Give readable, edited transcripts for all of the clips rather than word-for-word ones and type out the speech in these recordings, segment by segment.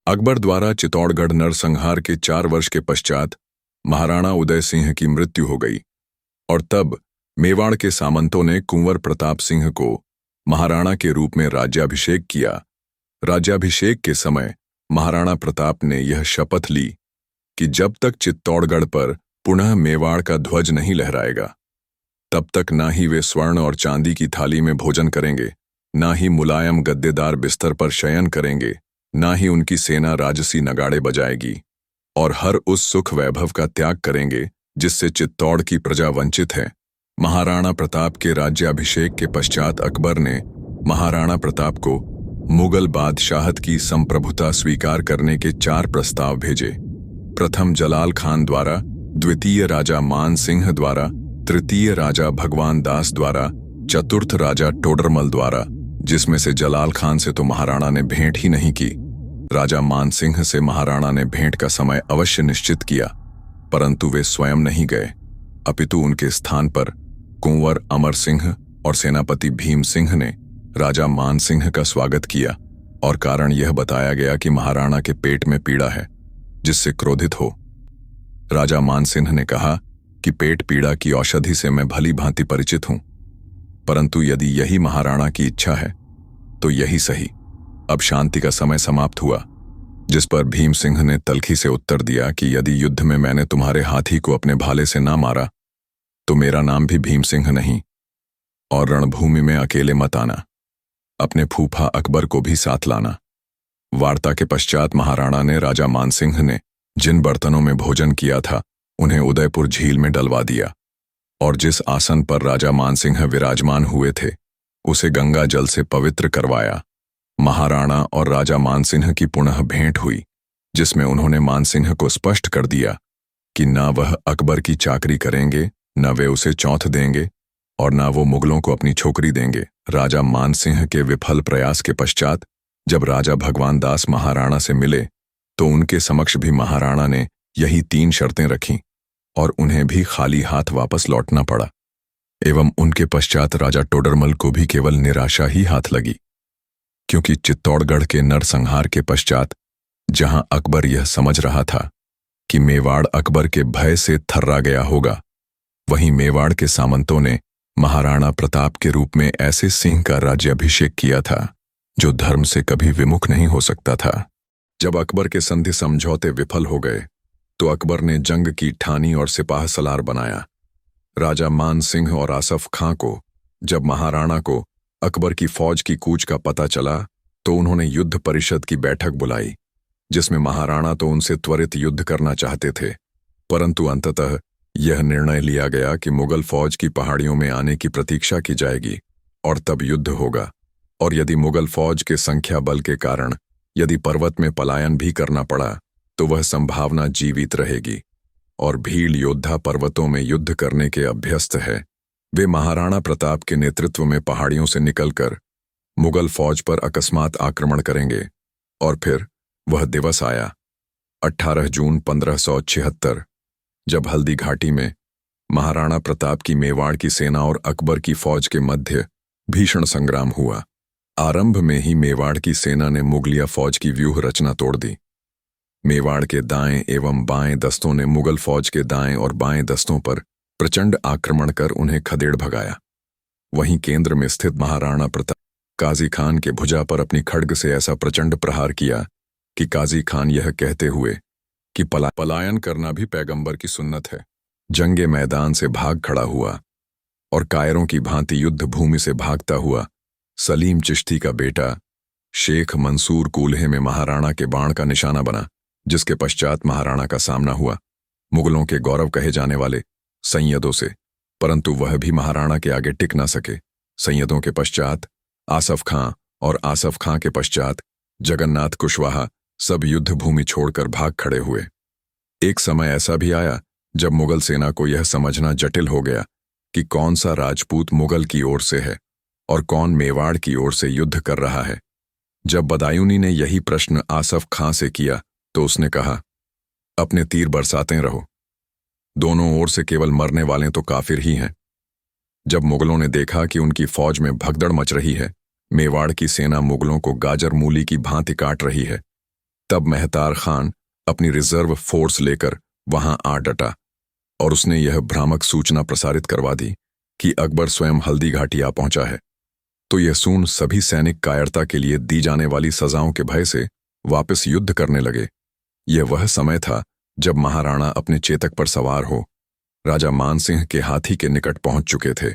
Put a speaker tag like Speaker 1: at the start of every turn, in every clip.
Speaker 1: अकबर द्वारा चित्तौड़गढ़ नरसंहार के 4 वर्ष के पश्चात महाराणा उदय सिंह की मृत्यु हो गई और तब मेवाड़ के सामंतों ने कुंवर प्रताप सिंह को महाराणा के रूप में राज्याभिषेक किया। राज्याभिषेक के समय महाराणा प्रताप ने यह शपथ ली कि जब तक चित्तौड़गढ़ पर पुनः मेवाड़ का ध्वज नहीं लहराएगा तब तक ना ही वे स्वर्ण और चांदी की थाली में भोजन करेंगे, ना ही मुलायम गद्देदार बिस्तर पर शयन करेंगे, ना ही उनकी सेना राजसी नगाड़े बजाएगी और हर उस सुख वैभव का त्याग करेंगे जिससे चित्तौड़ की प्रजा वंचित है। महाराणा प्रताप के राज्याभिषेक के पश्चात अकबर ने महाराणा प्रताप को मुगल बादशाहत की संप्रभुता स्वीकार करने के 4 प्रस्ताव भेजे। प्रथम जलाल खान द्वारा, द्वितीय राजा मान सिंह द्वारा, तृतीय राजा भगवान दास द्वारा, चतुर्थ राजा टोडरमल द्वारा, जिसमें से जलाल खान से तो महाराणा ने भेंट ही नहीं की। राजा मान सिंह से महाराणा ने भेंट का समय अवश्य निश्चित किया, परंतु वे स्वयं नहीं गए, अपितु उनके स्थान पर कुंवर अमर सिंह और सेनापति भीम सिंह ने राजा मान सिंह का स्वागत किया और कारण यह बताया गया कि महाराणा के पेट में पीड़ा है, जिससे क्रोधित हो। राजा मान सिंह ने कहा कि पेट पीड़ा की औषधि से मैं भली भांति परिचित हूं, परंतु यदि यही महाराणा की इच्छा है तो यही सही। अब शांति का समय समाप्त हुआ, जिस पर भीम सिंह ने तल्खी से उत्तर दिया कि यदि युद्ध में मैंने तुम्हारे हाथी को अपने भाले से ना मारा तो मेरा नाम भी भीम सिंह नहीं, और रणभूमि में अकेले मत आना, अपने फूफा अकबर को भी साथ लाना। वार्ता के पश्चात महाराणा ने राजा मान सिंह ने जिन बर्तनों में भोजन किया था उन्हें उदयपुर झील में डलवा दिया और जिस आसन पर राजा मान सिंह विराजमान हुए थे उसे गंगा जल से पवित्र करवाया। महाराणा और राजा मान सिंह की पुनः भेंट हुई, जिसमें उन्होंने मान सिंह को स्पष्ट कर दिया कि ना वह अकबर की चाकरी करेंगे, न वे उसे चौथ देंगे और ना वो मुगलों को अपनी छोकरी देंगे। राजा मान सिंह के विफल प्रयास के पश्चात जब राजा भगवान दास महाराणा से मिले तो उनके समक्ष भी महाराणा ने यही 3 शर्तें रखीं और उन्हें भी खाली हाथ वापस लौटना पड़ा। एवं उनके पश्चात राजा टोडरमल को भी केवल निराशा ही हाथ लगी, क्योंकि चित्तौड़गढ़ के नरसंहार के पश्चात जहां अकबर यह समझ रहा था कि मेवाड़ अकबर के भय से थर्रा गया होगा, वहीं मेवाड़ के सामंतों ने महाराणा प्रताप के रूप में ऐसे सिंह का राज्याभिषेक किया था जो धर्म से कभी विमुख नहीं हो सकता था। जब अकबर के संधि समझौते विफल हो गए तो अकबर ने जंग की ठानी और सिपाह सलार बनाया। राजा मान सिंह और आसफ खां को जब महाराणा को अकबर की फौज की कूच का पता चला तो उन्होंने युद्ध परिषद की बैठक बुलाई, जिसमें महाराणा तो उनसे त्वरित युद्ध करना चाहते थे, परंतु अंततः यह निर्णय लिया गया कि मुगल फौज की पहाड़ियों में आने की प्रतीक्षा की जाएगी और तब युद्ध होगा, और यदि मुगल फौज के संख्या बल के कारण यदि पर्वत में पलायन भी करना पड़ा तो वह संभावना जीवित रहेगी। और भील योद्धा पर्वतों में युद्ध करने के अभ्यस्त है, वे महाराणा प्रताप के नेतृत्व में पहाड़ियों से निकलकर मुगल फौज पर अकस्मात आक्रमण करेंगे। और फिर वह दिवस आया, 18 जून 1576, जब हल्दी घाटी में महाराणा प्रताप की मेवाड़ की सेना और अकबर की फौज के मध्य भीषण संग्राम हुआ। आरंभ में ही मेवाड़ की सेना ने मुगलिया फौज की व्यूह रचना तोड़ दी। मेवाड़ के दाएं एवं बाएं दस्तों ने मुगल फौज के दाएं और बाएं दस्तों पर प्रचंड आक्रमण कर उन्हें खदेड़ भगाया। वहीं केंद्र में स्थित महाराणा प्रताप काजी खान के भुजा पर अपनी खड्ग से ऐसा प्रचंड प्रहार किया कि काजी खान यह कहते हुए कि पलायन करना भी पैगंबर की सुन्नत है, जंगे मैदान से भाग खड़ा हुआ और कायरों की भांति युद्ध भूमि से भागता हुआ सलीम चिश्ती का बेटा शेख मंसूर कूल्हे में महाराणा के बाण का निशाना बना, जिसके पश्चात महाराणा का सामना हुआ मुगलों के गौरव कहे जाने वाले सैयदों से, परंतु वह भी महाराणा के आगे टिक न सके। सैयदों के पश्चात आसफ खां और आसफ खां के पश्चात जगन्नाथ कुशवाहा सब युद्ध भूमि छोड़कर भाग खड़े हुए। एक समय ऐसा भी आया जब मुगल सेना को यह समझना जटिल हो गया कि कौन सा राजपूत मुगल की ओर से है और कौन मेवाड़ की ओर से युद्ध कर रहा है। जब बदायूनी ने यही प्रश्न आसफ खां से किया तो उसने कहा, अपने तीर बरसाते रहो, दोनों ओर से केवल मरने वाले तो काफिर ही हैं। जब मुगलों ने देखा कि उनकी फौज में भगदड़ मच रही है, मेवाड़ की सेना मुगलों को गाजर मूली की भांति काट रही है, तब मेहतार खान अपनी रिजर्व फोर्स लेकर वहां आ डटा और उसने यह भ्रामक सूचना प्रसारित करवा दी कि अकबर स्वयं हल्दी घाटी आ पहुंचा है। तो यह सुन सभी सैनिक कायरता के लिए दी जाने वाली सजाओं के भय से वापस युद्ध करने लगे। यह वह समय था जब महाराणा अपने चेतक पर सवार हो राजा मानसिंह के हाथी के निकट पहुंच चुके थे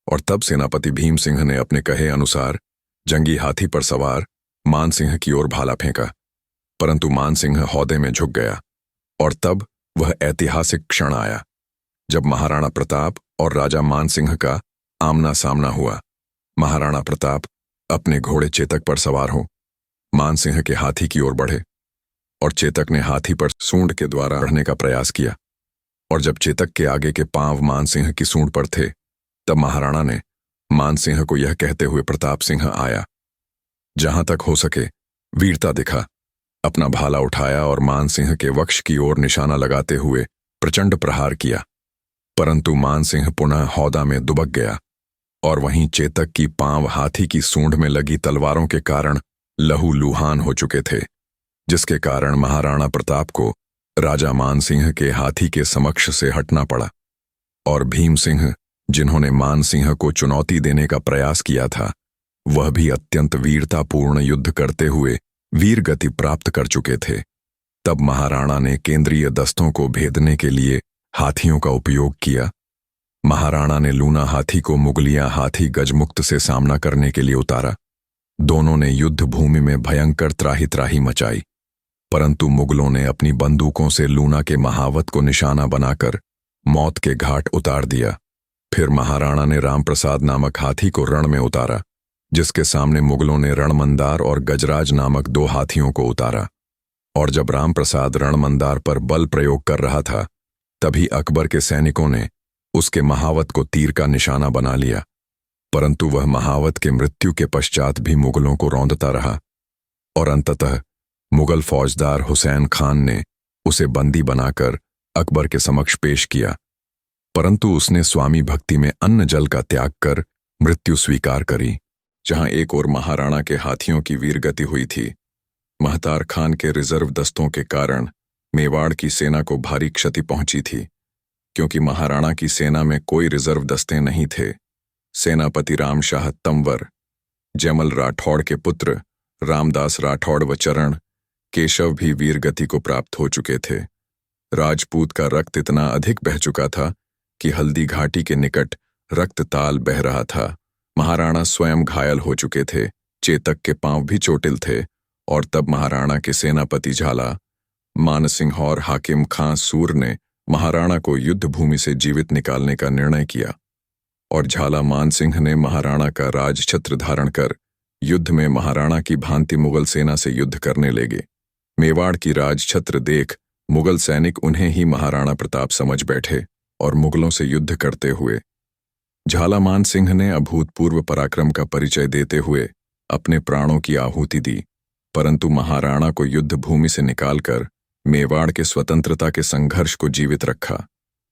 Speaker 1: और तब सेनापति भीम सिंह ने अपने कहे अनुसार जंगी हाथी पर सवार मानसिंह की ओर भाला फेंका, परंतु मानसिंह हौदे में झुक गया। और तब वह ऐतिहासिक क्षण आया जब महाराणा प्रताप और राजा मानसिंह का आमना सामना हुआ। महाराणा प्रताप अपने घोड़े चेतक पर सवार हो मानसिंह के हाथी की ओर बढ़े और चेतक ने हाथी पर सूंड के द्वारा बढ़ने का प्रयास किया। और जब चेतक के आगे के पांव मानसिंह की सूंड पर थे, तब महाराणा ने मानसिंह को यह कहते हुए प्रताप सिंह आया, जहां तक हो सके वीरता दिखा, अपना भाला उठाया और मानसिंह के वक्ष की ओर निशाना लगाते हुए प्रचंड प्रहार किया। परंतु मानसिंह पुनः हौदा में दुबक गया और वहीं चेतक की पांव हाथी की सूंड में लगी तलवारों के कारण लहूलुहान हो चुके थे, जिसके कारण महाराणा प्रताप को राजा मानसिंह के हाथी के समक्ष से हटना पड़ा। और भीम सिंह, जिन्होंने मानसिंह को चुनौती देने का प्रयास किया था, वह भी अत्यंत वीरतापूर्ण युद्ध करते हुए वीर गति प्राप्त कर चुके थे। तब महाराणा ने केंद्रीय दस्तों को भेदने के लिए हाथियों का उपयोग किया। महाराणा ने लूना हाथी को मुगलिया हाथी गजमुक्त से सामना करने के लिए उतारा। दोनों ने युद्ध भूमि में भयंकर त्राही त्राही मचाई, परंतु मुगलों ने अपनी बंदूकों से लूना के महावत को निशाना बनाकर मौत के घाट उतार दिया। फिर महाराणा ने रामप्रसाद नामक हाथी को रण में उतारा, जिसके सामने मुगलों ने रणमंदार और गजराज नामक 2 हाथियों को उतारा। और जब रामप्रसाद रणमंदार पर बल प्रयोग कर रहा था, तभी अकबर के सैनिकों ने उसके महावत को तीर का निशाना बना लिया, परंतु वह महावत के मृत्यु के पश्चात भी मुगलों को रौंदता रहा और अंततः मुगल फौजदार हुसैन खान ने उसे बंदी बनाकर अकबर के समक्ष पेश किया, परंतु उसने स्वामी भक्ति में अन्न जल का त्याग कर मृत्यु स्वीकार करी। जहां एक ओर महाराणा के हाथियों की वीरगति हुई थी, महतार खान के रिजर्व दस्तों के कारण मेवाड़ की सेना को भारी क्षति पहुंची थी, क्योंकि महाराणा की सेना में कोई रिजर्व दस्ते नहीं थे। सेनापति रामशाह तंवर, जयमल राठौड़ के पुत्र रामदास राठौड़ व चरण केशव भी वीरगति को प्राप्त हो चुके थे। राजपूत का रक्त इतना अधिक बह चुका था कि हल्दी घाटी के निकट रक्त ताल बह रहा था। महाराणा स्वयं घायल हो चुके थे, चेतक के पांव भी चोटिल थे। और तब महाराणा के सेनापति झाला मानसिंह और हाकिम खां सूर ने महाराणा को युद्ध भूमि से जीवित निकालने का निर्णय किया और झाला मानसिंह ने महाराणा का राजछत्र धारण कर युद्ध में महाराणा की भांति मुगल सेना से युद्ध करने लगे। मेवाड़ की राजछत्र देख मुगल सैनिक उन्हें ही महाराणा प्रताप समझ बैठे और मुगलों से युद्ध करते हुए झाला मान सिंह ने अभूतपूर्व पराक्रम का परिचय देते हुए अपने प्राणों की आहुति दी, परंतु महाराणा को युद्ध भूमि से निकालकर मेवाड़ के स्वतंत्रता के संघर्ष को जीवित रखा।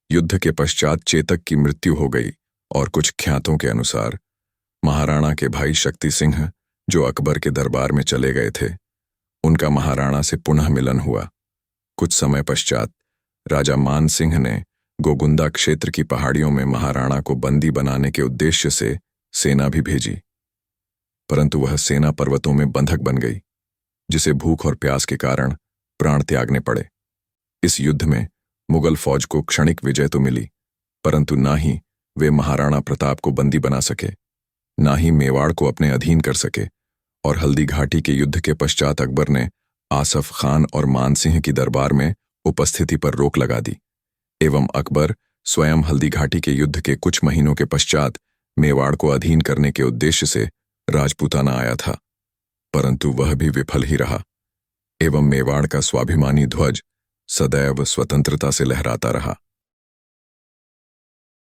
Speaker 1: युद्ध के पश्चात चेतक की मृत्यु हो गई और कुछ ख्यातों के अनुसार महाराणा के भाई शक्ति सिंह, जो अकबर के दरबार में चले गए थे, उनका महाराणा से पुनः मिलन हुआ। कुछ समय पश्चात राजा मान सिंह ने गोगुंदा क्षेत्र की पहाड़ियों में महाराणा को बंदी बनाने के उद्देश्य से सेना भी भेजी, परंतु वह सेना पर्वतों में बंधक बन गई, जिसे भूख और प्यास के कारण प्राण त्यागने पड़े। इस युद्ध में मुगल फौज को क्षणिक विजय तो मिली, परंतु ना ही वे महाराणा प्रताप को बंदी बना सके, ना ही मेवाड़ को अपने अधीन कर सके। और हल्दी घाटी के युद्ध के पश्चात अकबर ने आसफ खान और मानसिंह की दरबार में उपस्थिति पर रोक लगा दी एवं अकबर स्वयं हल्दी घाटी के युद्ध के कुछ महीनों के पश्चात मेवाड़ को अधीन करने के उद्देश्य से राजपूताना आया था, परंतु वह भी विफल ही रहा एवं मेवाड़ का स्वाभिमानी ध्वज सदैव स्वतंत्रता से लहराता रहा।